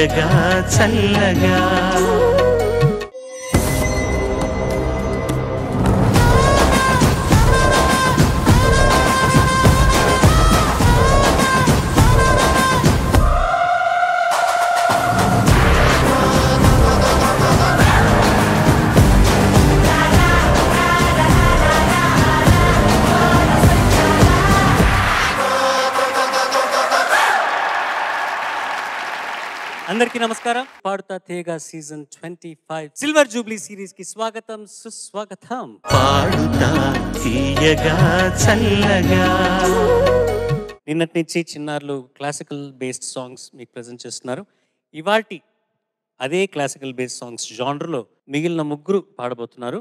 తీయగా చల్లగా అందరికీ నమస్కారం. పాడుతా తీయగా సీజన్ 25 సిల్వర్ జూబ్లీ సిరీస్ కి స్వాగతం సుస్వాగతం. పాడుతా తీయగా చల్లగా. నిన్నటి నుంచి చిన్నారులు క్లాసికల్ బేస్డ్ సాంగ్స్ మీకు ప్రజెంట్ చేస్తున్నారు. ఇవాల్టి అదే క్లాసికల్ బేస్డ్ సాంగ్స్ జానర్లో మిగిలిన ముగ్గురు పాడబోతున్నారు.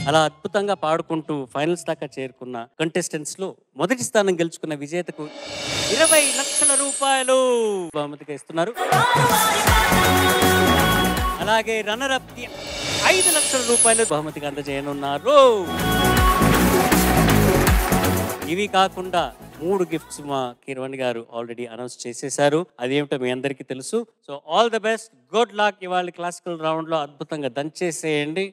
అలా అద్భుతంగా పాడుకుంటూ ఫైనల్స్ దాకా చేరుకున్న కంటెస్టెంట్స్ లో మొదటి స్థానం గెలుచుకున్న విజేతకు 20 లక్షల రూపాయలు బహుమతిగా ఇస్తున్నారు. అలాగే రన్నర్ అప్ కి 5 లక్షల రూపాయలు బహుమతిగా అందజేయనున్నారు. ఇవి కాకుండా 3 గిఫ్ట్స్ మా కిరణ్ గారు ఆల్రెడీ అనౌన్స్ చేసేశారు. అదేమిటో మీ అందరికీ తెలుసు. So all the best, good luck. ఇవాళ క్లాసికల్ రౌండ్ లో అద్భుతంగా దంచేసేయండి.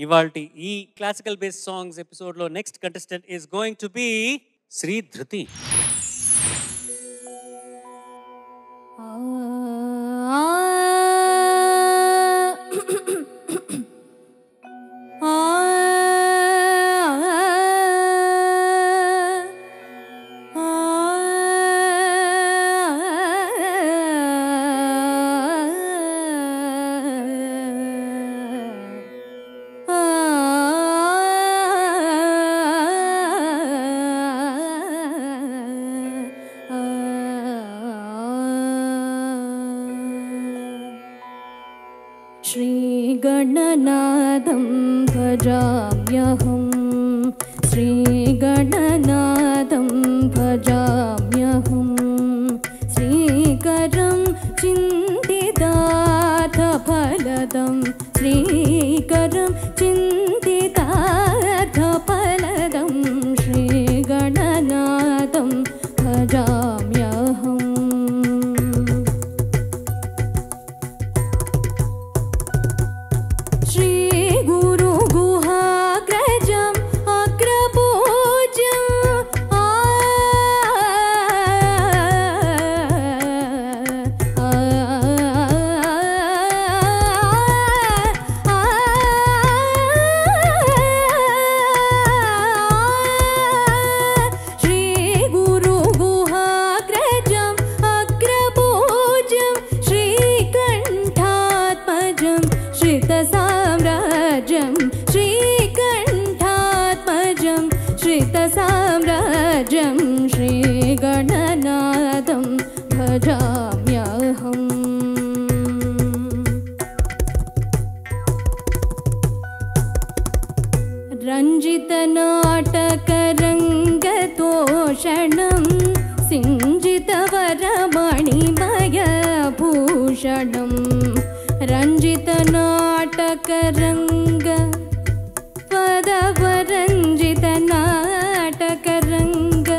ఇవాల్టి ఈ క్లాసికల్ బేస్డ్ సాంగ్స్ ఎపిసోడ్ లో next contestant is going to be Shri Dhruti. श्रीगणनादं भजाम्यहं श्रीगणनादं भजाम्यहं श्रीकरं चिन्तितार्थफलदं श्रीकरं चिन्तितार्थफलदं श्रीगणनादं भजाम्यहम् श्रीगणनादं भजाम्यहम् रञ्जितनाटकरङ्गतोषणं सिञ्जितवरमणिमयभूषणं रञ्जितनाटकरङ्ग पदवरञ्जितनाटकरङ्ग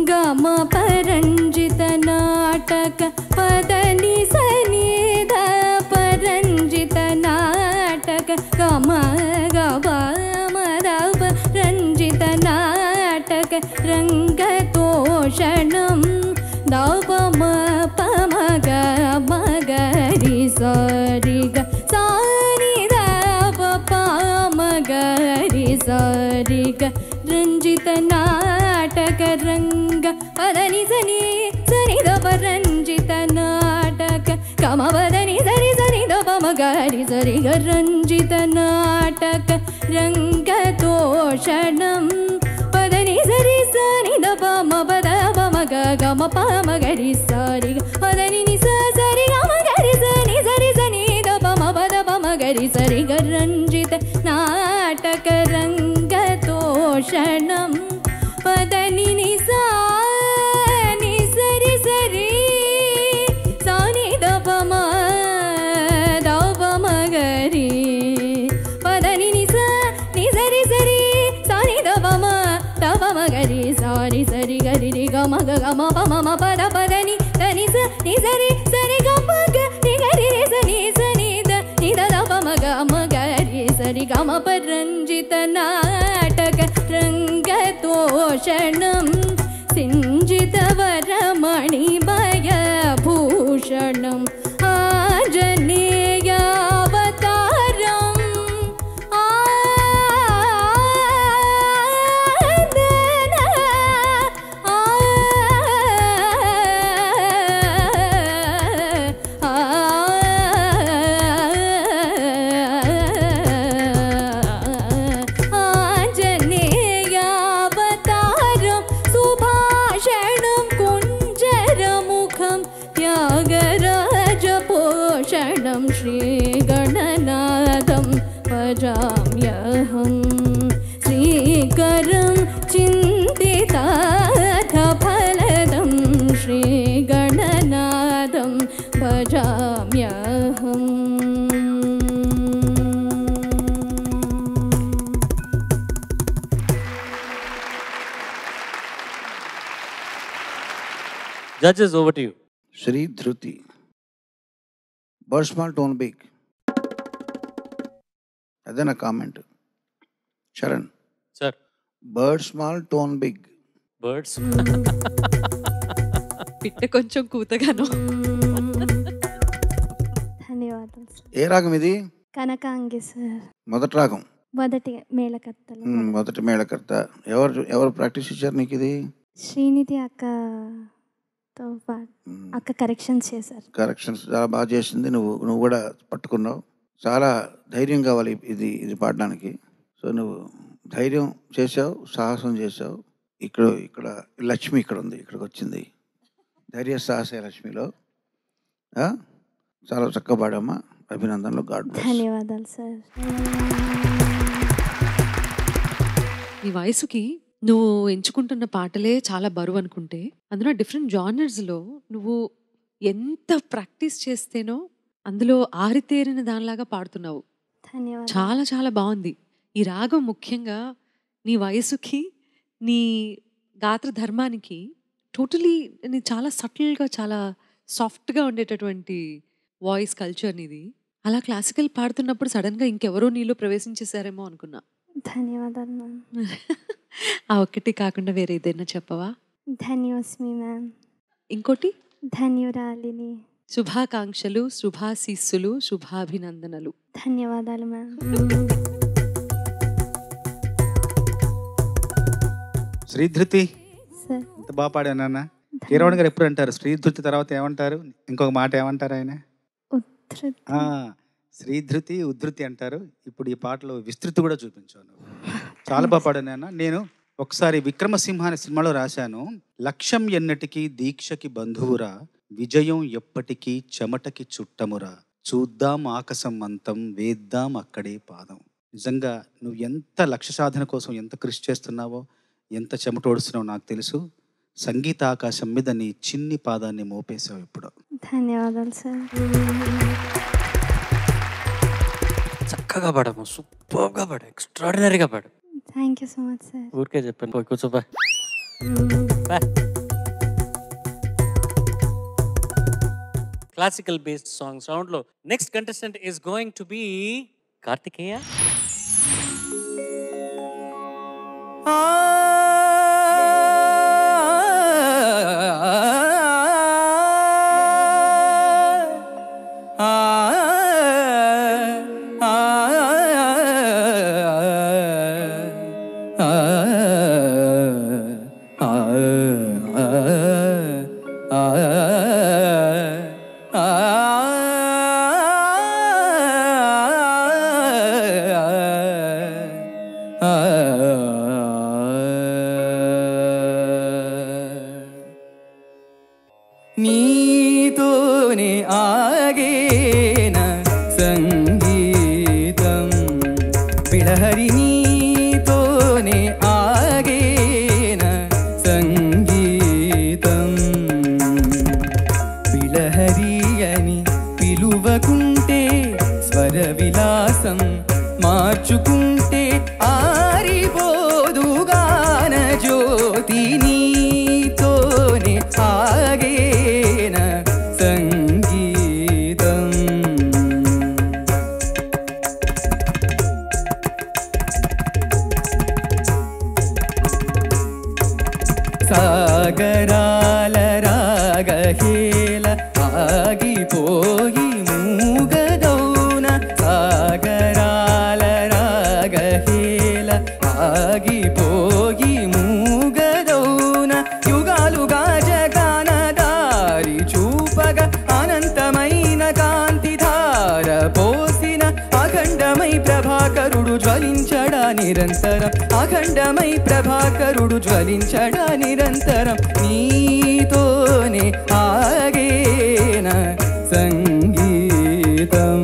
गमपरञ्जितनाटक पदनि सनिध परञ्जितनाटक गम गमदप रञ्जितनाटक रङ्गतोषणं दपमपमग मगरि सरिग सानिदपमगरि सरिग रञ्जितनाटकरङ्ग पदनि सनि सनिदप रञ्जितनाटक गमपदनि सरि सनिदपमगरि सरिग रञ्जितनाटक रङ्गतोषणं पदनि सरि सनिदपमपदपमग गमपमगरि सरिग पदनि नि सरि गमगरि सनि सरि सनिदपमपदपमगरि सरिग रञ्जितनाटकरङ्गतोषणं पदनि नि सरि सरि सनिदपम दपमगरि पदनि नि सरि सरि सनिदपम दपमगरि सरि सरि गरि रि गम गम पम पद पदनि तनि నిజరి సరి గమగ నిగరి సని సని ద నిదవ మగ మగరి సరి గమ పరంజిత నాటక రంగతోషణం సింజిత వరమణి భయ Bhushanam ఆంజనేయావతారం श्रीगणनाथं भजाम्यहं श्रीकरं चिन्तितार्थफलदं श्रीगणनाथं भजाम्यहम् Judges, over to you. Shri Dhruti. Bird small, tone big. Then a comment. Sharan. Sir. Bird small, tone big. Birds. పిట్ట కొంచెం కూతగాను. ధన్యవాదాలు. ఏ రాగం ఇది? కనకాంగి సార్. మొదటి రాగం. మొదటి మేళకర్తలు. మొదటి మేళకర్త. ఎవరు ప్రాక్టీస్ ఇచ్చారు నీకు ఇది? శ్రీనిధి అక్కతో అక్క కరెక్షన్స్ చేశారు. కరెక్షన్స్ చాలా బాగా చేసింది. నువ్వు కూడా పట్టుకున్నావు. చాలా ధైర్యం కావాలి ఇది పాడడానికి. సో నువ్వు ధైర్యం చేసావు, సాహసం చేసావు. ఇక్కడ లక్ష్మి ఇక్కడ ఉంది, ఇక్కడికి వచ్చింది. ధైర్య సాహస లక్ష్మిలో చాలా చక్కగా పాడమ్మా. అభినందనలు. God bless. ధన్యవాదాలు సార్. నీ వయసుకి నువ్వు ఎంచుకుంటున్న పాటలే చాలా బరువు అనుకుంటే, అందులో డిఫరెంట్ జానర్స్లో నువ్వు ఎంత ప్రాక్టీస్ చేస్తేనో అందులో ఆరితేరిన దానిలాగా పాడుతున్నావు. ధన్యవాదాలు. చాలా చాలా బాగుంది. ఈ రాగం ముఖ్యంగా నీ వయసుకి, నీ గాత్ర ధర్మానికి టోటలీ చాలా సటిల్గా, చాలా సాఫ్ట్గా ఉండేటటువంటి వాయిస్ కల్చర్ నీది. అలా క్లాసికల్ పాడుతున్నప్పుడు సడన్గా ఇంకెవరో నీలో ప్రవేశించేశారేమో అనుకున్నా. ధన్యవాదాలు మ్యామ్. ఆ ఒక్కటి కాకుండా వేరే ఏదైనా చెప్పవా? ధన్యోస్మి మ్యామ్. ఇంకోటి? ధన్యురాలిని. శుభాకాంక్షలు, శుభాశీస్సులు, శుభాభినందనలు. ధన్యవాదాలు మ్యామ్. శ్రీధృతి సార్. ఎంత బాగా పాడాను నాన్న. కీరవాణి గారు ఎప్పుడు అంటారు శ్రీధృతి తర్వాత ఏమంటారు? ఇంకొక మాట ఏమంటారు ఆయన? ఉద్ధృతి. శ్రీధృతి, ఉద్ధృతి అంటారు. ఇప్పుడు ఈ పాటలో విస్తృతి కూడా చూపించాను. చాలా బాగా పాడాను నాన్న. నేను ఒకసారి విక్రమసింహ అనే సినిమాలో రాశాను, లక్ష్యం ఎన్నటికీ దీక్షకి బంధువురా, విజయం ఎప్పటికీ చెమటకి చుట్టమురా, చూద్దాం ఆకాశం అంతం, వేద్దాం అక్కడే పాదం. నిజంగా నువ్వు ఎంత లక్ష్య సాధన కోసం ఎంత కృషి చేస్తున్నావో, ఎంత చెమట ఓడుస్తున్నావో నాకు తెలుసు. సంగీత ఆకాశం మీద నీ చిన్ని పాదాన్ని మోపేశావు ఇప్పుడు. ధన్యవాదాలు సార్. చక్కగా పాడము, సూపర్గా పాడు, ఎక్స్ట్రాడినరీగా పాడు. Thank you so much sir. ఊరికే చెప్పాను. పోయి కూర్చోబా. క్లాసికల్ బేస్డ్ సాంగ్స్ రౌండ్ లో next contestant is going to be Karthikeya. నీతోనే ఆగేన సంగీతం బిళహరి, నీతోనే ఆగేన సంగీతం బిళహరి అని పిలువకుంటే, స్వర విలాసం మార్చుకుంటే ఆరిపోదు గాన జ్యోతి, నీతోనే ఆగేన నిరంతరం అఖండమై ప్రభాకరుడు జ్వలించడా నిరంతరం నీతోనే ఆగేన సంగీతం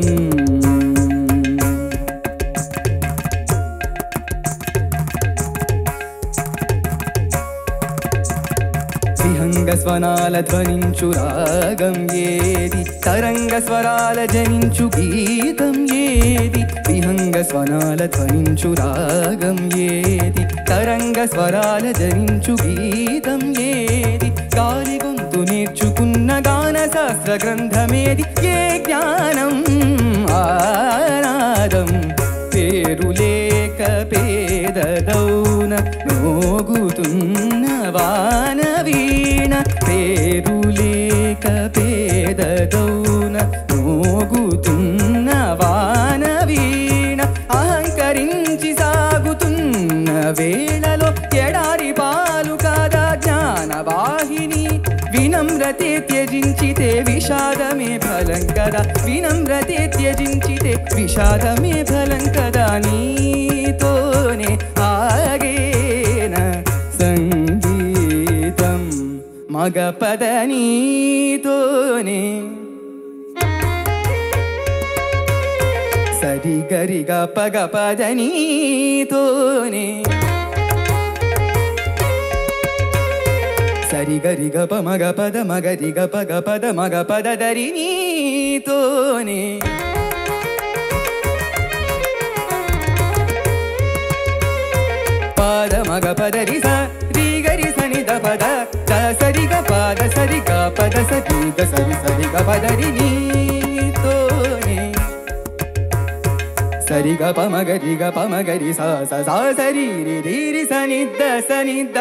విహంగ స్వనాల ధ్వనించు రాగం ఏది తరంగ స్వరాల జనించు గీతం ఏది విహంగ స్వనాల ధ్వనించు రాగం ఏది తరంగ స్వరాల జనించు గీతం ఏది గాలి గొంతు నేర్చుకున్న గాన శాస్త్ర గ్రంథమేది ఏ జ్ఞానం ఆనాదం పేరు లేక పేదదౌన మోగుతున్న వాన వీణ పేరు లేక పేదదౌన మోగుతున్న వాన వీణ అహంకరించి సాగుతున్న వేళలో ఎడారి పాలు కాదా జ్ఞానవాహిని వినమ్రతే త్యజించితే విషాదమే ఫలం కదా వినమ్రతే త్యజించితే విషాదమే ఫలం కదా నీతోనే ఆగేన సంగీతం మగ పద నీతోనే సరి గరిగ పగ పద నీతోనే సరి గరి గ ప మగ పద మగరి గ పగ పద మగ పద దరి నీతోనే పాద మగ పదరి స రి గరి సని ద పద ద సరి గ పాద సరి గ పద సరి గ సరి సరి గ పదరి నీతోనే సరి గ ప మగరి గ ప మగరి స స స సరి రి రి రి సని ద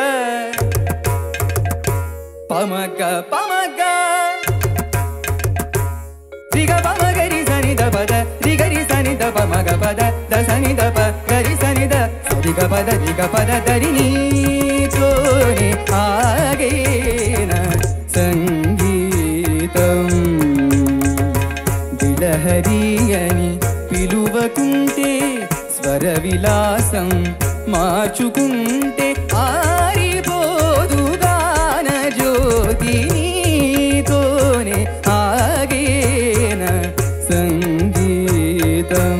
పమగ పమగ రిగ పమగరి సని ద పద రిగరి సని ద పమగ పద ద సని ద ప గరి సని ద సరి గ పద రిగ పద దరి నీతోనే ఆగేన సంగీతం బిలహరియని పిలువకుంటే స్వర విలాసం మార్చుకుంటే ఆరిపోదు గాన జ్యోతి నీతోనే ఆగేన సంగీతం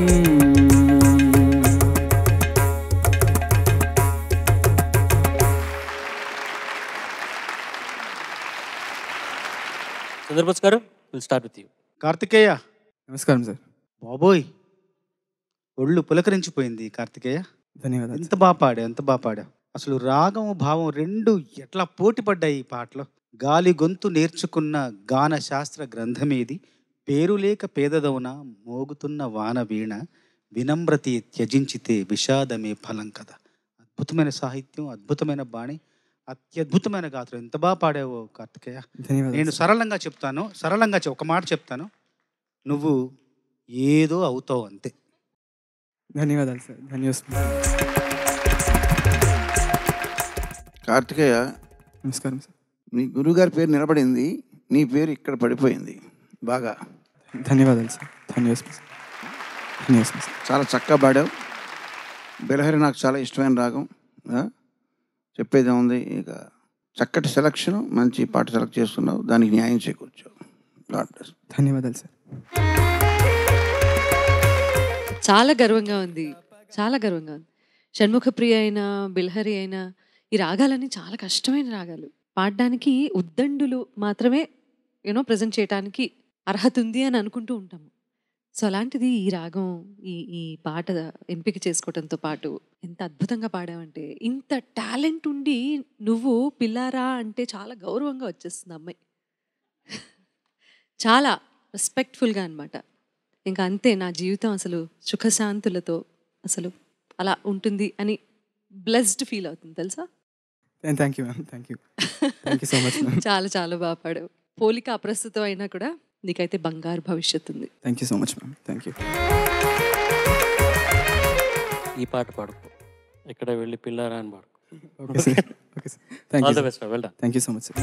Chandrabose garu will start with you. Karthikeya నమస్కారం సార్. బాబోయ్ ఒళ్ళు పులకరించిపోయింది కార్తికేయ. ధన్యవాదాలు. ఎంత బాగా పాడా ఎంత బాగా పాడా. అసలు రాగం భావం రెండు ఎట్లా పోటీ పడ్డాయి ఈ పాటలో. గాలి గొంతు నేర్చుకున్న గాన శాస్త్ర గ్రంథమేది పేరు లేక పేదదవున మోగుతున్న వాన వీణ వినమ్రతి త్యజించితే విషాదమే ఫలం కదా. అద్భుతమైన సాహిత్యం, అద్భుతమైన బాణి, అత్యద్భుతమైన గాత్రం. ఎంత బాగా పాడావో కార్తికేయ. నేను సరళంగా చెప్తాను, ఒక మాట చెప్తాను, నువ్వు ఏదో అవుతావు అంతే. ధన్యవాదాలు సార్. ధన్యవాదాలు. కార్తికేయ, నమస్కారం సార్. మీ గురువుగారి పేరు నిలబడింది, నీ పేరు ఇక్కడ పడిపోయింది బాగా. ధన్యవాదాలు సార్. ధన్యవాదాలు సార్. ధన్యవాదాలు సార్. చాలా చక్కగా పాడావు. బిలహరి నాకు చాలా ఇష్టమైన రాగం. చెప్పేది ఉంది, ఇక చక్కటి సెలక్షన్, మంచి పాట సెలెక్ట్ చేస్తున్నావు, దానికి న్యాయం చేకూర్చావు. ధన్యవాదాలు సార్. చాలా గర్వంగా ఉంది, చాలా గర్వంగా ఉంది. షణ్ముఖప్రియ అయినా బిల్హరి అయినా ఈ రాగాలన్నీ చాలా కష్టమైన రాగాలు. పాడడానికి ఉద్దండులు మాత్రమే ప్రజెంట్ చేయడానికి అర్హత ఉంది అని అనుకుంటూ ఉంటాము. సో అలాంటిది ఈ రాగం, ఈ పాట ఎంపిక చేసుకోవడంతో పాటు ఎంత అద్భుతంగా పాడావంటే, ఇంత టాలెంట్ ఉండి నువ్వు పిల్లారా అంటే చాలా గౌరవంగా వచ్చేస్తుంది అమ్మాయి. చాలా రెస్పెక్ట్ఫుల్గా అనమాట. ఇంకా అంతే, నా జీవితం అసలు సుఖశాంతులతో అసలు అలా ఉంటుంది అని బ్లెస్డ్ ఫీల్ అవుతుంది తెలుసా. Thank you ma'am. Thank you. Thank you so much ma'am. చాలా చాలా బాగా పాడావు. పోలిక అప్రస్తుతం అయినా కూడా నీకైతే బంగారు భవిష్యత్తు ఉంది. Thank you so much ma'am. Thank you. ఈ పాట పాడుకో, ఇక్కడ వెళ్ళి పిల్లారా అని పాడుకో. Okay sir. Okay sir. Thank all you. The best. Well done. Thank you so much sir.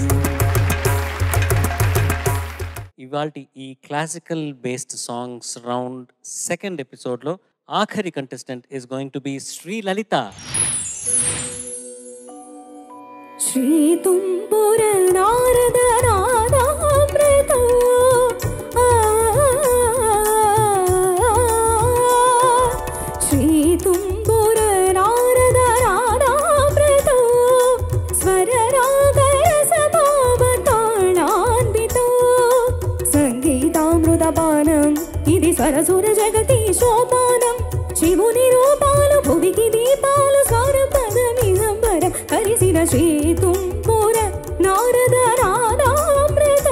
ఇవాల్టి ఈ classical based songs round second ఎపిసోడ్లో ఆఖరి contestant is going to be Sri Lalitha. Sri Tumbura Narada నాదామృత శ్రీ తుంపుర నారద నాదామృత స్వర రాగ రస భావతాళాన్విత సంగీతామృత పానం ఇది సరసుర జగతి శోభానం శివుని రూపాలు భువికి దీపాలు స్వరం పదమిహంబరం కరిసిన శ్రీ తుంపుర నారద నాదామృత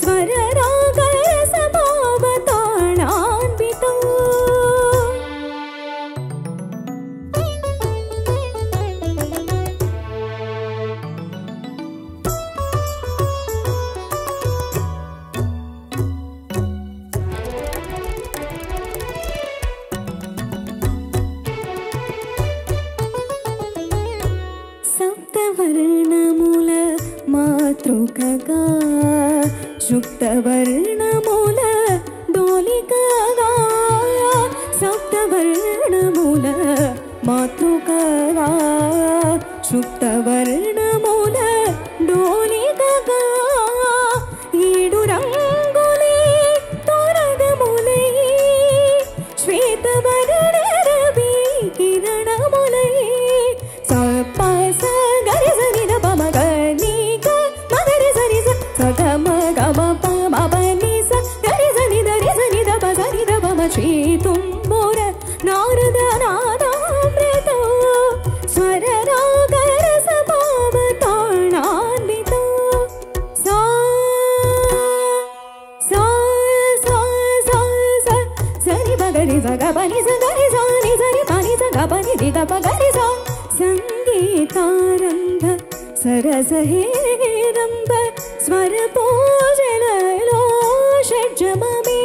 స్వర రాగ రస భావతాళాన్విత సప్తవర్ణముల మాతృకగా శుక్తవర్ణముల డోలికగా సప్తవర్ణముల మాతృకగా శుక్తవర్ణముల డోలికగా ఏడు రంగులే తొరగములై శ్వేతవర్ణ రవి కిరణములై శ్రీ తుంపుర నారద నాదామృత స్వర రాగ రస భావతాళాన్విత సా సా సా సా సా సరి బగరి సగ బని సగరి సాని సరి పని సగ బని దిగ పగరి సా సంగీతారంభ సరస హేరంభ స్వర పూజలలో షడ్జమమే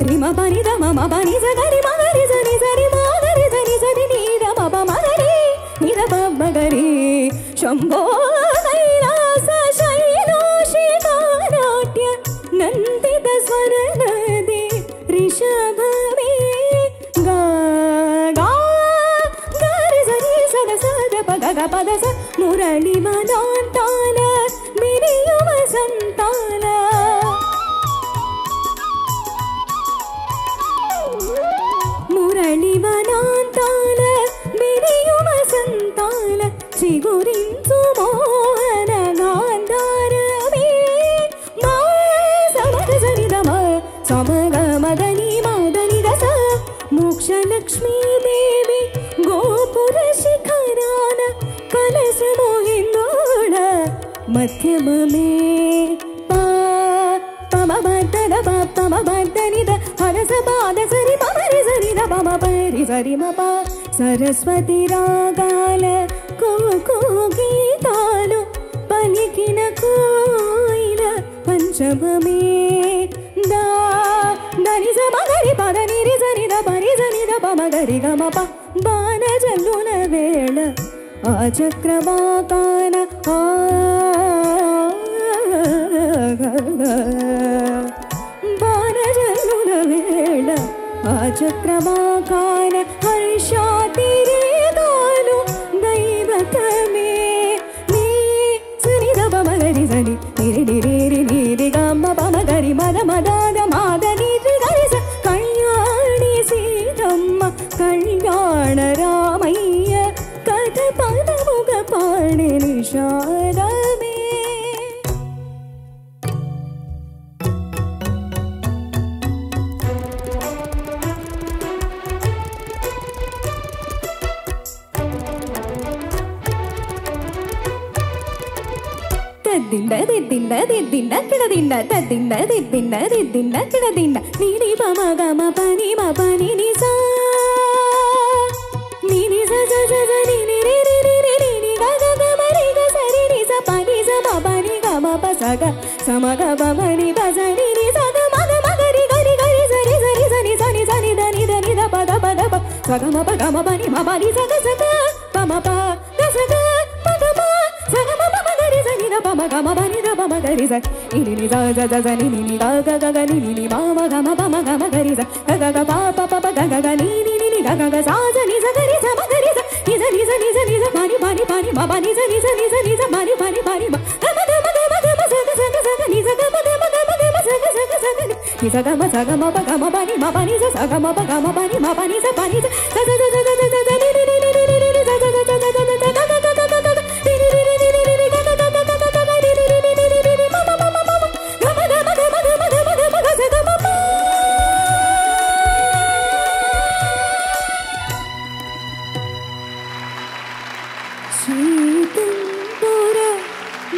రిమ పని ద మమ పని సగరి మగరి సరి సరి మగరి సరి సరి నీద మప మగరి నిద మగరి శంభో కైలాస శైలోషికానాట్య నందిత స్వర నది రిషభమే గా గా గరి సరి సద సద పగ గ పద స మురళి మదాంతాల మిరియు వసంతాల మురళివనాంతాల మిరియు వసంతాల చిగురించు మోహన గాంధారమే మా సమగ సరిదమ సమగ మదని మదని రస మోక్షలక్ష్మీదేవి గోపుర శిఖరాన కలస మోహిందోళ మధ్యమమే పా పమ బద్దద పమ బద్దనిద హరస పాద సరి పమరి సరి ద పమ పరి సరి మప సరస్వతి రాగాల కోకో గీతాలు పలికిన కోయిల పంచమమే దా దని స మగరి పద నిరి సరి ద పరి సరి ద పమ గరి గ మప బాణ జల్లుల వేళ ఆ చక్రవాకాన బాణజల్లుల వేళ ఆ చక్రవాకాన హర్షాతిరేదాలు దైవతమే నీ సరి ద పమగరి సరి నిరి నిరి నిరి గమ పమగరి మద మదాద మాదని గరి స కళ్యాణి సీతమ్మ కళ్యాణ రామయ్య కథ పదముగ పాడే నిషాదమే దిండ దిద్దిండ దిద్దిండ కిడదిండ తద్దిండ దిద్దిండ దిద్దిండ కిడదిండ నీడి పమ గమ పని మ పని నిసా నీని స స స స ని ని రి రి రి రి రి ని గ గ గ మ రి గ స రి ని స ప ని స మ ప ని గ మ ప స గ స మ గ ప మ ని ప స ని ని స గ మ గ మ గ రి గ రి గ రి స రి స రి స ని స ని స ని ద ని ద ని ద ప ద ప ద ప స గ మ ప గ మ ప ని మ ప ని స గ ప మ ప గ స గ మ గ మ స గ మ ప మ గ రి స ని ద ప మ ma ga ma ba ni da ba ma ga ri sa ni ni da da da da ni ni ga ga ga ga ni ma ma ga ma ba ma ga ma ga ri sa ga ga ga pa pa pa pa ga ga ga ni ga ga ga sa sa ni sa ga ri sa ma ga ri sa ni sa ni sa ni sa ni sa ma ni ma ni ma ba ni sa ni sa ni sa ni sa ma ni ma ni ma ga ma ga ma ga ma ga ma sa ga sa ga sa ga ni sa ga ma ga ma ga ma ga ma sa ga sa ga sa ga ni sa ga ma ba ga ma ba ni sa ga ma ba ga ma ba ni ma ba ni sa pa ni sa sa sa sa sa sa sa ni ni ni ni ni ni ni sa sa sa sa sa sa sa ga ga ga ga ga ga ni ni ni ni ni ni ni ga ga ga ga ga ga ga ni ni ni ni ni ni ma ma ma ma ma ga ma ga ma ga ma ga ma ga ma ga ma ga sa ga ma ma శ్రీతుంబుర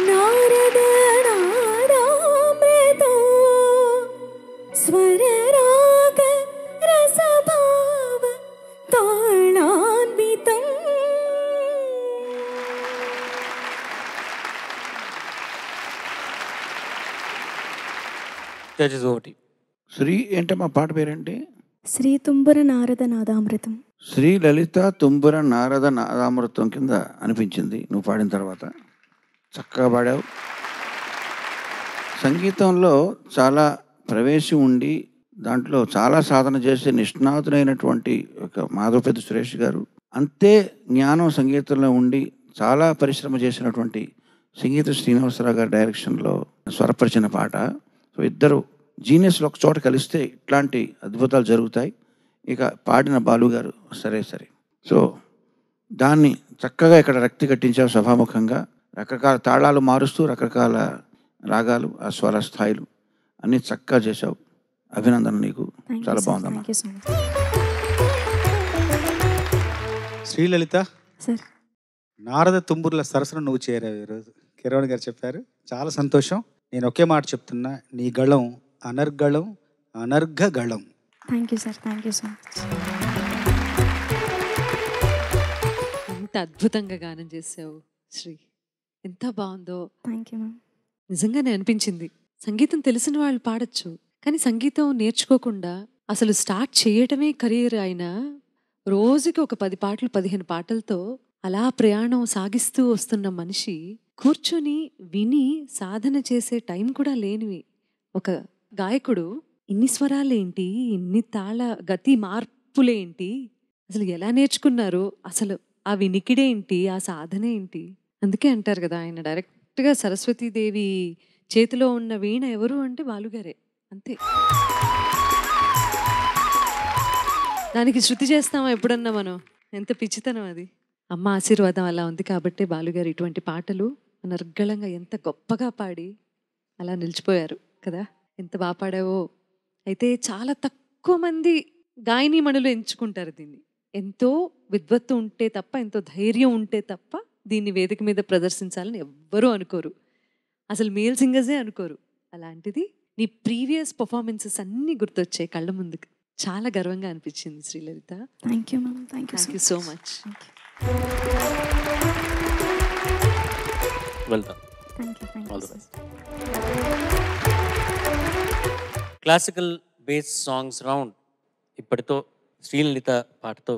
Narada నాదామృత స్వర రాగ రసభావ తాళాన్వితం. Judges ఒకటి. శ్రీ ఏంటమ్మా పాట పేరేంటి? శ్రీ తుంబుర నారద నాదామృతం. శ్రీ లలిత తుంబుర నారద నాదామృతం కింద అనిపించింది నువ్వు పాడిన తర్వాత. చక్కగా పాడావు. సంగీతంలో చాలా ప్రవేశం ఉండి దాంట్లో చాలా సాధన చేసే నిష్ణాతులైనటువంటి ఒక మాధవపెద్ది సురేష్ గారు, అంతే జ్ఞానం సంగీతంలో ఉండి చాలా పరిశ్రమ చేసినటువంటి సంగీత శ్రీనివాసరావు గారి డైరెక్షన్లో స్వరపరిచిన పాట. సో ఇద్దరు జీనియస్లు ఒక చోట కలిస్తే ఇట్లాంటి అద్భుతాలు జరుగుతాయి. ఇక పాడిన బాలు గారు సరే. సో దాన్ని చక్కగా ఇక్కడ రక్తి కట్టించావు సభాముఖంగా. రకరకాల తాళాలు మారుస్తూ రకరకాల రాగాలు, ఆ స్వర స్థాయిలు అన్నీ చక్కగా చేశావు. అభినందన నీకు. చాలా బాగుందమ్మా. శ్రీలలిత సార్, నారద తుంబుర్ల సరసన నువ్వు చేరావు ఈరోజు. కిరణ్ గారు చెప్పారు, చాలా సంతోషం. నేను ఒకే మాట చెప్తున్నా, నీ గళం అనర్గళం అనర్ఘగళం. Thank you sir, thank you so much. ఎంత అద్భుతంగా గానం చేసావు శ్రీ, ఎంత బాగుందో. Thank you ma'am. నిజంగానే అనిపించింది, సంగీతం తెలిసిన వాళ్ళు పాడొచ్చు, కానీ సంగీతం నేర్చుకోకుండా అసలు స్టార్ట్ చేయటమే కెరీర్ అయినా రోజుకి ఒక 10 పాటలు 15 పాటలతో అలా ప్రయాణం సాగిస్తూ వస్తున్న మనిషి కూర్చొని విని సాధన చేసే టైం కూడా లేనివి ఒక గాయకుడు ఇన్ని స్వరాలేంటి, ఇన్ని తాళ గతి మార్పులేంటి, అసలు ఎలా నేర్చుకున్నారు, అసలు ఆ వినికిడేంటి, ఆ సాధన ఏంటి? అందుకే అంటారు కదా, ఆయన డైరెక్ట్గా సరస్వతీదేవి చేతిలో ఉన్న వీణ ఎవరు అంటే బాలుగారే, అంతే. దానికి శృతి చేస్తామా ఎప్పుడన్నా మనం? ఎంత పిచ్చితనం అది. అమ్మ ఆశీర్వాదం అలా ఉంది కాబట్టి బాలుగారు ఇటువంటి పాటలు అనర్గళంగా ఎంత గొప్పగా పాడి అలా నిలిచిపోయారు కదా. ఎంత బాగా పాడావో. అయితే చాలా తక్కువ మంది గాయనీమణులు ఎంచుకుంటారు దీన్ని. ఎంతో విద్వత్తు ఉంటే తప్ప, ఎంతో ధైర్యం ఉంటే తప్ప దీన్ని వేదిక మీద ప్రదర్శించాలని ఎవ్వరూ అనుకోరు, అసలు మేల్ సింగర్సే అనుకోరు. అలాంటిది నీ ప్రీవియస్ పర్ఫార్మెన్సెస్ అన్నీ గుర్తొచ్చాయి కళ్ళ ముందుకు. చాలా గర్వంగా అనిపించింది Srilalitha. Thank you ma'am. Thank you so much. వెళ్తాం. Thank you, thank all you the sir. Best. Classical base songs round ఇప్పటితో శ్రీలలిత పాటతో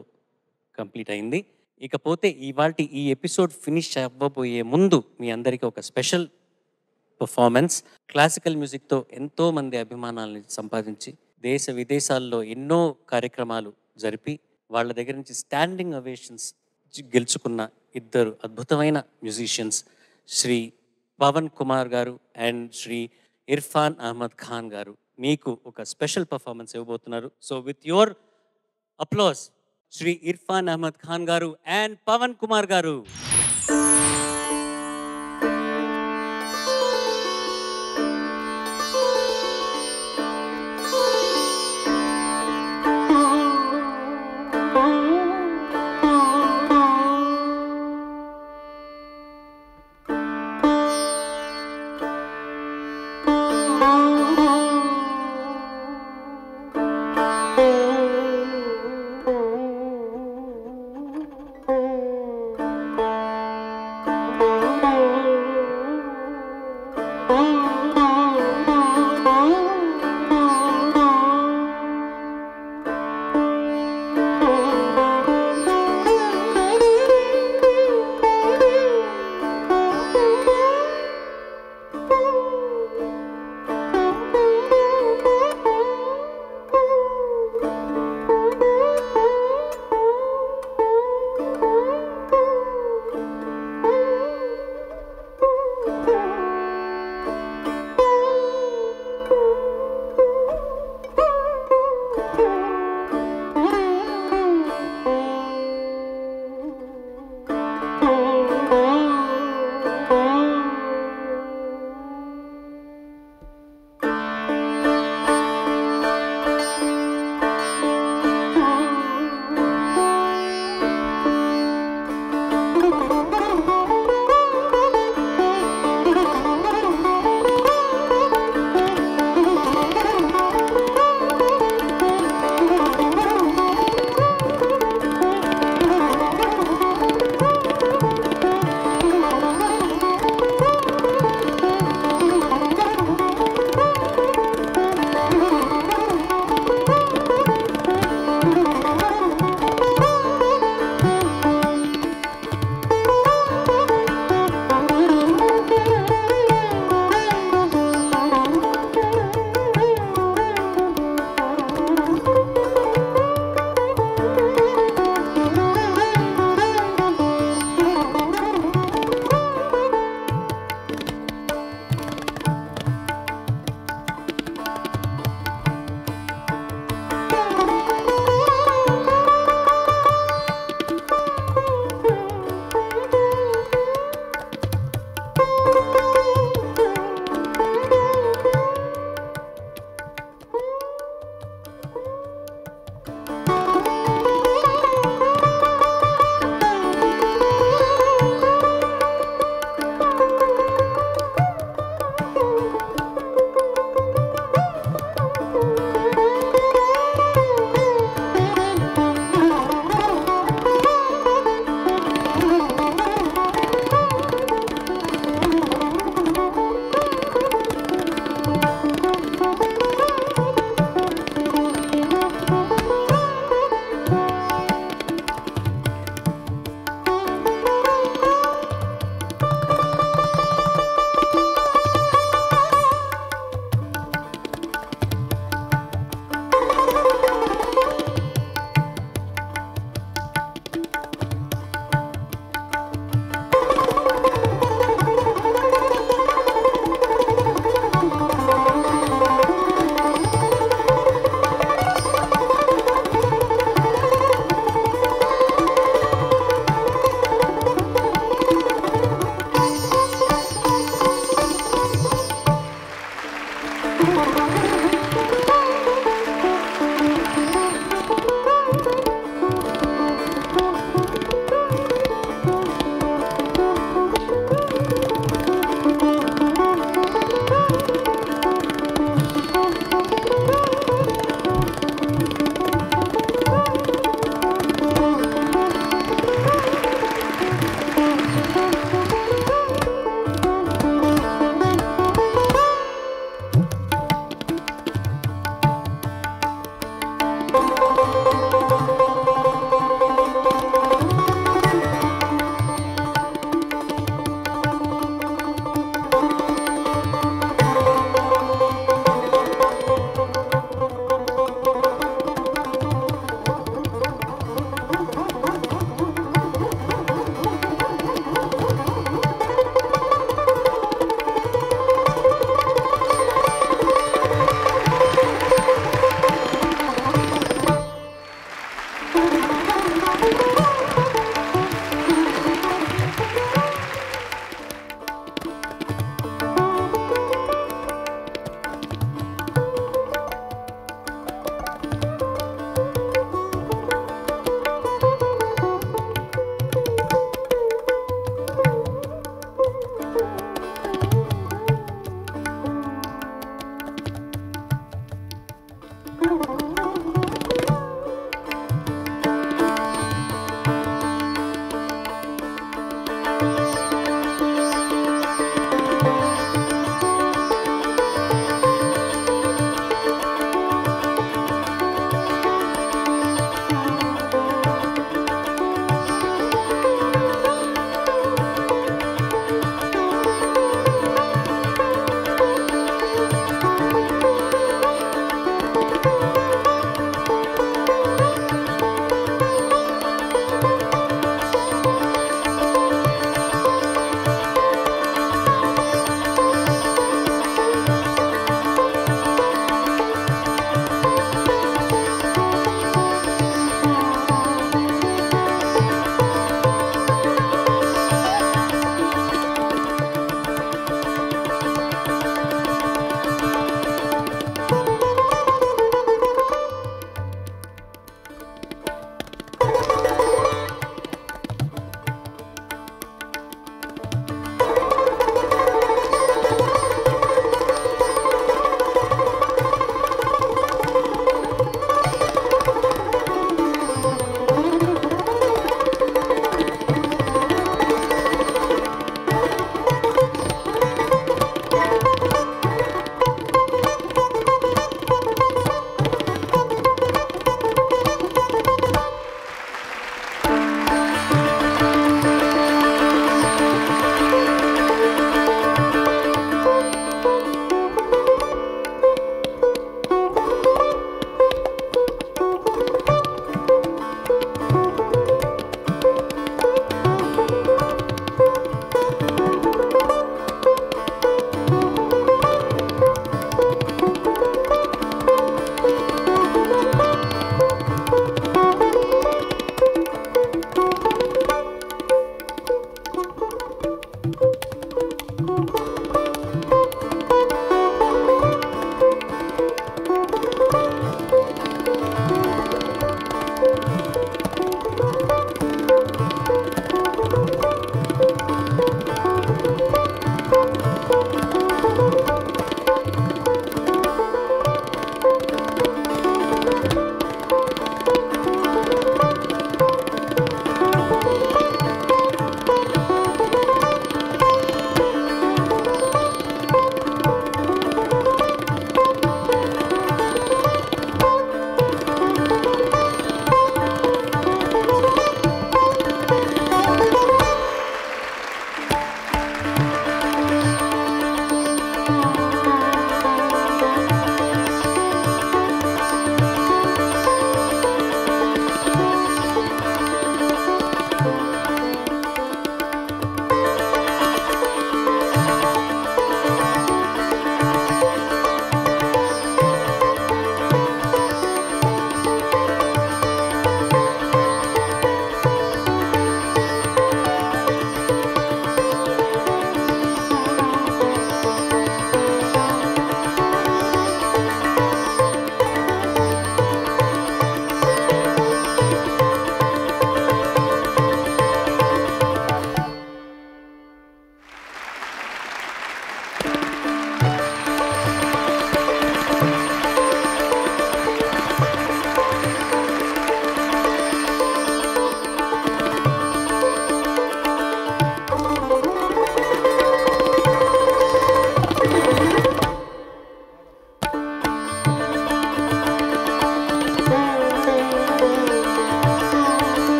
కంప్లీట్ అయింది. ఇకపోతే ఇవాల్టి ఈ ఎపిసోడ్ ఫినిష్ అవ్వబోయే ముందు మీ అందరికీ ఒక స్పెషల్ పర్ఫార్మెన్స్. క్లాసికల్ మ్యూజిక్తో ఎంతోమంది అభిమానాలను సంపాదించి దేశ విదేశాల్లో ఎన్నో కార్యక్రమాలు జరిపి వాళ్ళ దగ్గర నుంచి స్టాండింగ్ అవేషన్స్ గెలుచుకున్న ఇద్దరు అద్భుతమైన మ్యూజిషియన్స్, శ్రీ పవన్ కుమార్ గారు అండ్ శ్రీ ఇర్ఫాన్ అహ్మద్ ఖాన్ గారు మీకు ఒక స్పెషల్ పర్ఫార్మెన్స్ ఇవ్వబోతున్నారు. So with your applause, Shri Irfan Ahmed Khan garu and Pawan Kumar గారు.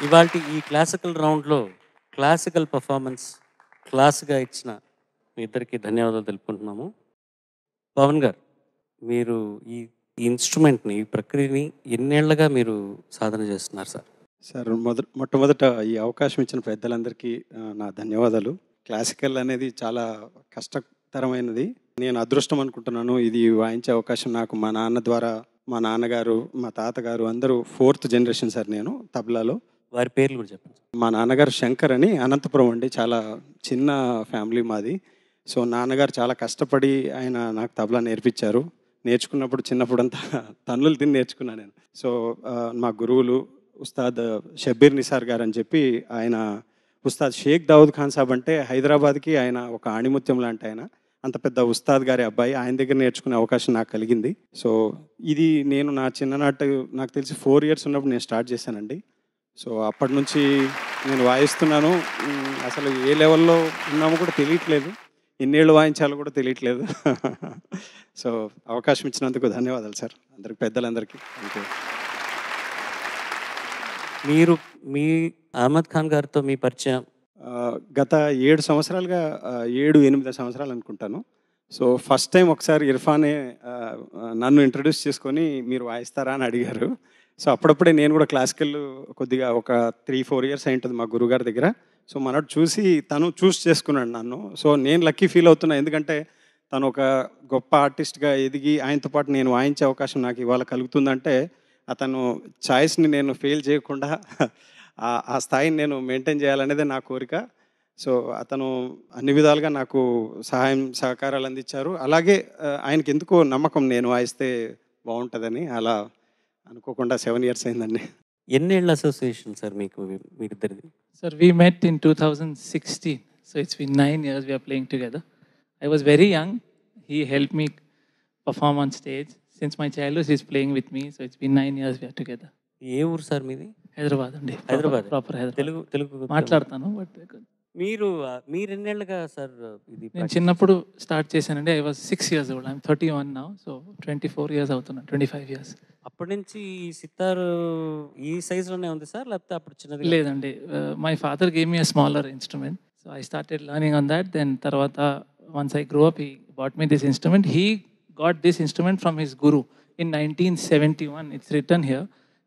ఇవాళ ఈ క్లాసికల్ రౌండ్లో క్లాసికల్ పర్ఫార్మెన్స్ క్లాస్గా ఇచ్చిన మీ ఇద్దరికి ధన్యవాదాలు తెలుపుకుంటున్నాము. పవన్ గారు, మీరు ఈ ఇన్స్ట్రుమెంట్ని, ఈ ప్రక్రియని ఎన్నేళ్లుగా మీరు సాధన చేస్తున్నారు సార్? సార్, మొట్టమొదట ఈ అవకాశం ఇచ్చిన పెద్దలందరికీ నా ధన్యవాదాలు. క్లాసికల్ అనేది చాలా కష్టతరమైనది. నేను అదృష్టం అనుకుంటున్నాను. ఇది వాయించే అవకాశం నాకు మా నాన్న ద్వారా, మా నాన్నగారు, మా తాతగారు అందరూ 4th జనరేషన్ సార్. నేను తబలాలో. వారి పేర్లు కూడా చెప్పండి. మా నాన్నగారు శంకర్ అని, అనంతపురం అండి. చాలా చిన్న ఫ్యామిలీ మాది. సో నాన్నగారు చాలా కష్టపడి ఆయన నాకు తబలా నేర్పించారు. నేర్చుకున్నప్పుడు చిన్నప్పుడంతా తన్నులు తిని నేర్చుకున్నాను నేను. సో మా గురువులు ఉస్తాద్ షబ్బీర్ నిసార్ గారు అని చెప్పి, ఆయన ఉస్తాద్ షేక్ దావుద్ ఖాన్ సాబ్ అంటే హైదరాబాద్కి ఆయన ఒక ఆణిముత్యం లాంటి ఆయన. అంత పెద్ద ఉస్తాద్ గారి అబ్బాయి. ఆయన దగ్గర నేర్చుకునే అవకాశం నాకు కలిగింది. సో ఇది నేను నా చిన్ననాటి, నాకు తెలిసి 4 years ఉన్నప్పుడు నేను స్టార్ట్ చేశానండి. సో అప్పటి నుంచి నేను వాయిస్తున్నాను. అసలు ఏ లెవెల్లో ఉన్నామో కూడా తెలియట్లేదు, ఎన్నేళ్ళు వాయించాలో కూడా తెలియట్లేదు. సో అవకాశం ఇచ్చినందుకు ధన్యవాదాలు సార్, అందరికి, పెద్దలందరికీ. Thank you. మీరు మీ అహ్మద్ ఖాన్ గారితో మీ పరిచయం గత 7 సంవత్సరాలుగా, 7-8 సంవత్సరాలు అనుకుంటాను. సో ఫస్ట్ టైం ఒకసారి ఇర్ఫానే నన్ను ఇంట్రడ్యూస్ చేసుకొని మీరు వాయిస్తారా అని అడిగారు. సో అప్పుడప్పుడే నేను కూడా క్లాసికల్ కొద్దిగా ఒక 3-4 years అయి ఉంటుంది మా గురుగారి దగ్గర. సో మనోడు చూసి తను చూస్ చేసుకున్నాడు నన్ను. సో నేను లక్కీ ఫీల్ అవుతున్నా, ఎందుకంటే తను ఒక గొప్ప ఆర్టిస్ట్గా ఎదిగి ఆయనతో పాటు నేను వాయించే అవకాశం నాకు ఇవాళ కలుగుతుందంటే, అతను ఛాయిస్ని నేను ఫెయిల్ చేయకుండా ఆ స్థాయిని నేను మెయింటైన్ చేయాలనేదే నా కోరిక. సో అతను అన్ని విధాలుగా నాకు సహకారాలు అందించారు. అలాగే ఆయనకి ఎందుకో నమ్మకం నేను వాయిస్తే బాగుంటుందని, అలా అనుకోకుండా 7 years అయిందండి. ఎన్నేళ్ళ అసోసియేషన్ సార్ మీకు మీరిద్దరిది? Sir, we met in 2016. So it's been 9 years we are playing together. I was very young. He helped me perform on stage. Since my childhood, he's playing with me. So it's been 9 years we are together. ఏ ఊరు sir మీది? హైదరాబాద్ అండి. Hyderabad. Proper Hyderabad. Telugu మాట్లాడతాను, but మీరు ఎన్నేళ్ళుగా sir ఇది? నేను చిన్నప్పుడు start చేశానండి. I was 6 years old. I'm 31 now. So 24 years అవుతున్నా, 25 years. అప్పటి నుంచి ఈ సితార్ ఈ సైజులోనే ఉంది సార్, లేకపోతే అప్పుడు చిన్నది? లేదండి, my father gave me a smaller instrument. So I started learning on that. Then తర్వాత once I grew up, he bought me this instrument. He got this instrument from his guru in 1971. It's written here.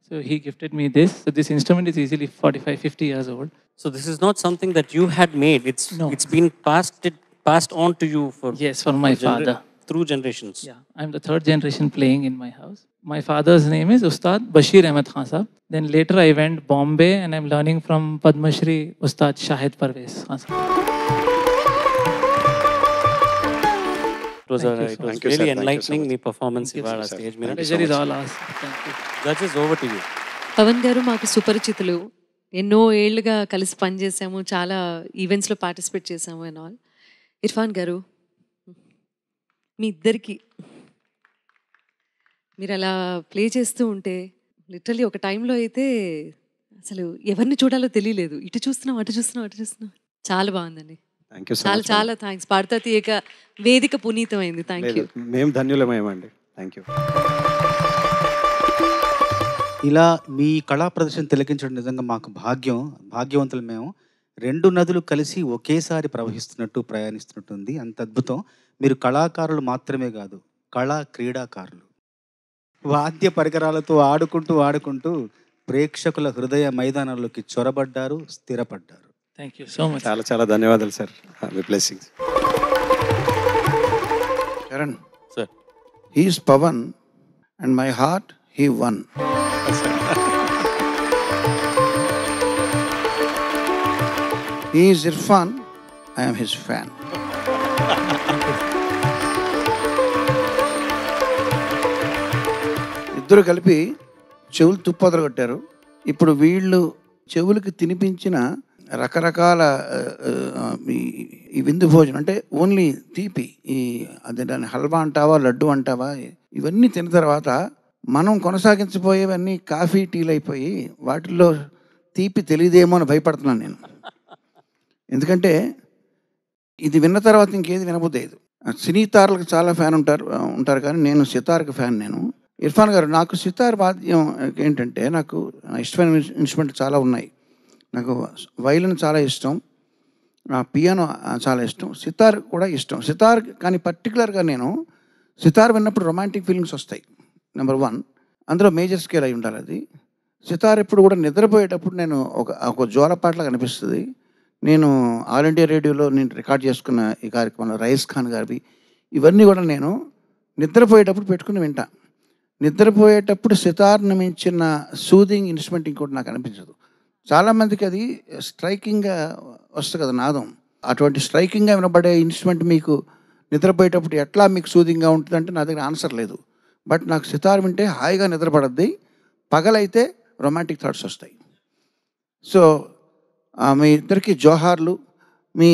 So he gifted me this. So this instrument is easily 45-50 years old. So this is not something that you had made. It's been passed on to you for from my father through generations. Yeah, I'm the 3rd generation playing in my house. My father's name is Ustad Bashir Ahmed Khan Sahab. Then later I went Bombay and I'm learning from Padma Shri Ustad Shahid Parvez Khan Sahab. It was really enlightening me performance ఇవాళ stage మీద. Pleasure is all ours. Thank you. Judges, over to you. Pavan garu మాకు సుపరిచితులు. ఎన్నో ఏళ్ళుగా కలిసి పనిచేసాము, చాలా ఈవెంట్స్లో participate చేసాము and all. Irfan గారు, మీ ఇద్దరికి మీరు అలా ప్లే చేస్తూ ఉంటే లిటరలీ ఒక టైంలో అయితే అసలు ఎవరిని చూడాలో తెలియలేదు. ఇటు చూస్తున్నాం, అటు చూస్తున్నాం, అటు చూస్తున్నాం. చాలా బాగుందండి. చాలా చాలా థ్యాంక్స్. పాడతా తీయక వేదిక పునీతమైంది. Thank you. మేము ధన్యులమేమండి. Thank you. ఇలా మీ కళా ప్రదర్శన తిలకించడం నిజంగా మాకు భాగ్యవంతులు మేము. రెండు నదులు కలిసి ఒకేసారి ప్రవహిస్తున్నట్టు ప్రయాణిస్తున్నట్టుంది. అంత అద్భుతం. మీరు కళాకారులు మాత్రమే కాదు, కళా క్రీడాకారులు. వాద్య పరికరాలతో ఆడుకుంటూ ప్రేక్షకుల హృదయ మైదానంలోకి చొరబడ్డారు, స్థిరపడ్డారు. Thank you so much. చాలా చాలా ధన్యవాదాలు సార్. మీ blessings. Charan sir, he's Pavan and my heart he won. He is Irfan, I am his fan. ఇద్దరు కలిపి చెవులు తుప్పదలు కొట్టారు. ఇప్పుడు వీళ్ళు చెవులకి తినిపించిన రకరకాల ఈ విందు భోజనం అంటే ఓన్లీ తీపి, ఈ అదే దాన్ని హల్వా అంటావా లడ్డు అంటావా, ఇవన్నీ తిన్న తర్వాత మనం కొనసాగించబోయేవన్నీ కాఫీ టీలు అయిపోయి వాటిల్లో తీపి తెలియదేమో అని భయపడుతున్నాను నేను. ఎందుకంటే ఇది విన్న తర్వాత ఇంకేది వినబుద్దేదు. సినీ తారలకు చాలా ఫ్యాన్ ఉంటారు కానీ నేను సితార్కి ఫ్యాన్. నేను ఇర్ఫాన్ గారు, నాకు సితార్ వాద్యం ఏంటంటే నాకు ఇష్టమైన ఇన్స్ట్రుమెంట్ చాలా ఉన్నాయి. నాకు వైలిన్ చాలా ఇష్టం, పియానో చాలా ఇష్టం, సితార్ కూడా ఇష్టం. సితార్ కానీ పర్టికులర్గా నేను సితార్ విన్నప్పుడు రొమాంటిక్ ఫీలింగ్స్ వస్తాయి. నెంబర్ 1, అందులో మేజర్ స్కేల్ అయి ఉండాలి అది. సితార్ ఇప్పుడు కూడా నిద్రపోయేటప్పుడు నేను ఒక జోలపాటలాగా అనిపిస్తుంది. నేను ఆల్ ఇండియా రేడియోలో నేను రికార్డ్ చేసుకున్న ఈ కార్యక్రమంలో రైస్ ఖాన్ గారివి ఇవన్నీ కూడా నేను నిద్రపోయేటప్పుడు పెట్టుకుని వింటా. నిద్రపోయేటప్పుడు సితార్ని మించిన సూదింగ్ ఇన్స్ట్రుమెంట్ ఇంకోటి నాకు అనిపించదు. చాలామందికి అది స్ట్రైకింగ్గా వస్తుంది కదా నాదం. అటువంటి స్ట్రైకింగ్గా వినబడే ఇన్స్ట్రుమెంట్ మీకు నిద్రపోయేటప్పుడు ఎట్లా మీకు సూదింగ్గా ఉంటుందంటే నా దగ్గర ఆన్సర్ లేదు. బట్ నాకు సితార్ వింటే హాయిగా నిద్రపడద్ది, పగలైతే రొమాంటిక్ థాట్స్ వస్తాయి. సో మీ ఇద్దరికి జోహార్లు. మీ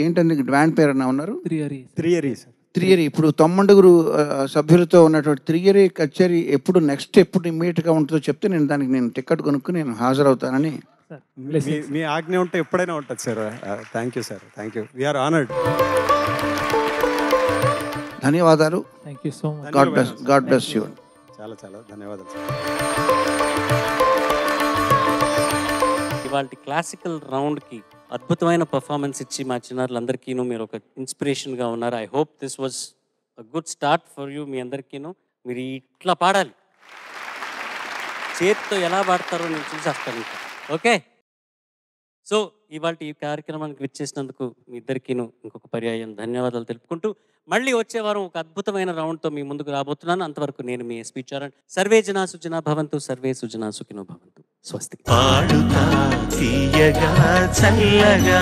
ఏంటంటే బ్యాండ్ పేరు అన్నా ఉన్నారు? త్రియరీ. ఇప్పుడు 9 సభ్యులతో ఉన్నటువంటి త్రియరీ కచేరీ ఎప్పుడు ఇమ్మీడియట్గా ఉంటుందో చెప్తే నేను టికెట్ కొనుక్కుని నేను హాజరవుతానని. మీ ఆజ్ఞ ఉంటే ఎప్పుడైనా ఉంటుంది sir. Thank you sir. Thank you. We are honoured. ధన్యవాదాలు. Thank you so much. God bless you. చాలా చాలా ధన్యవాదాలు సార్. ఇవాళ క్లాసికల్ రౌండ్కి అద్భుతమైన పర్ఫార్మెన్స్ ఇచ్చి మా చిన్నారులందరికీను మీరు ఒక ఇన్స్పిరేషన్గా ఉన్నారు. I hope this was a good start for you. మీ అందరికీను మీరు ఇట్లా పాడాలి, చేతితో ఎలా పాడతారో నేను చూసేస్తాను ఇంకా. ఓకే, సో ఇవాళ ఈ కార్యక్రమానికి విచ్చేసినందుకు మీ ఇద్దరికీను ఇంకొక పర్యాయం ధన్యవాదాలు తెలుపుకుంటూ మళ్ళీ వచ్చే వారం ఒక అద్భుతమైన రౌండ్తో మీ ముందుకు రాబోతున్నాను. అంతవరకు నేను మీ ఎస్పీ చరణ్. సర్వే జనా సుజనా భవంతు, సర్వే సుజనా సుఖినో భవంతు. స్వస్తి. పాడుతా తీయగా చల్లగా